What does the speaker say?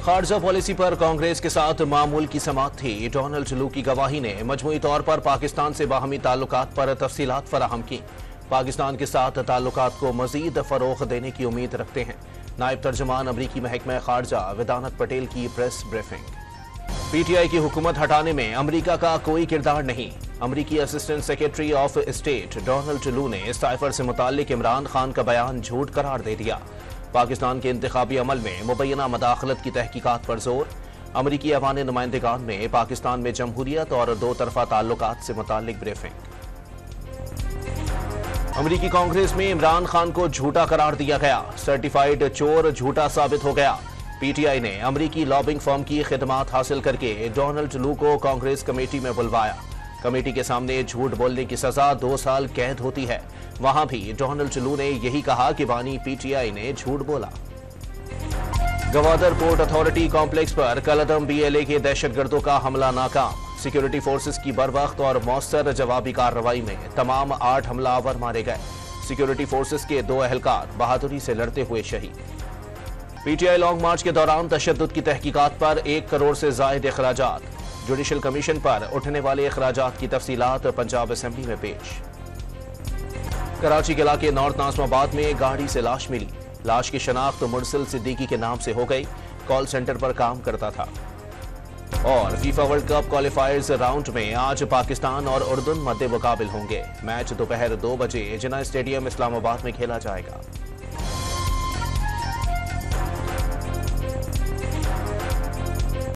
खारजा policy पर कांग्रेस के साथ मामूल की समाअत थी। डोनाल्ड लू की गवाही ने मजमूई तौर पर पाकिस्तान से बाहमी ताल्लुकात पर तफसीलात फराहम की। पाकिस्तान के साथ ताल्लुकात को मजीद फरोग देने की उम्मीद रखते हैं। नायब तर्जुमान अमरीकी महकमा खारजा वेदांत पटेल की प्रेस ब्रीफिंग। पीटीआई की हुकूमत हटाने में अमरीका का कोई किरदार नहीं। अमरीकी assistant secretary of state Donald लू ने साइफर से मुताल्लिक इमरान खान का बयान झूठ करार दे दिया। पाकिस्तान के इंतखाबी अमल में मुबैना मदाखलत की तहकीकात पर जोर। अमरीकी अवान नुमाइंदगान में पाकिस्तान में जमहूरियत और दो तरफा ताल्लुकात से मुताल्लिक ब्रीफिंग। अमरीकी कांग्रेस में इमरान खान को झूठा करार दिया गया। सर्टिफाइड चोर झूठा साबित हो गया। पीटीआई ने अमरीकी लॉबिंग फर्म की खिदमात हासिल करके डोनाल्ड लू को कांग्रेस कमेटी में बुलवाया। कमेटी के सामने झूठ बोलने की सजा 2 साल कैद होती है। वहां भी डोनाल्ड लू ने यही कहा कि बानी पीटीआई ने झूठ बोला। गवादर पोर्ट अथॉरिटी कॉम्प्लेक्स पर कलअदम बीएलए के दहशतगर्दों का हमला नाकाम। सिक्योरिटी फोर्सेस की बरवक्त और मौसर जवाबी कार्रवाई में तमाम 8 हमलावर मारे गए। सिक्योरिटी फोर्सेस के 2 अहलकार बहादुरी से लड़ते हुए शहीद। पीटीआई लॉन्ग मार्च के दौरान तशद्दुद की तहकीकात पर 1 करोड़ से जायद अखराजात। जुडिशल कमीशन पर उठने वाले अखराजात की तफसीलात पंजाब असेंबली में पेश। कराची के इलाके नॉर्थ नाज़िमाबाद में गाड़ी से लाश मिली। लाश की शनाख्त मुरसिल सिद्दीकी के नाम से हो गई। कॉल सेंटर पर काम करता था। और फीफा वर्ल्ड कप क्वालिफायर्स राउंड में आज पाकिस्तान और उर्दून मद्दे मुकाबिल होंगे। मैच दोपहर 2 बजे जिना स्टेडियम इस्लामाबाद में खेला जाएगा।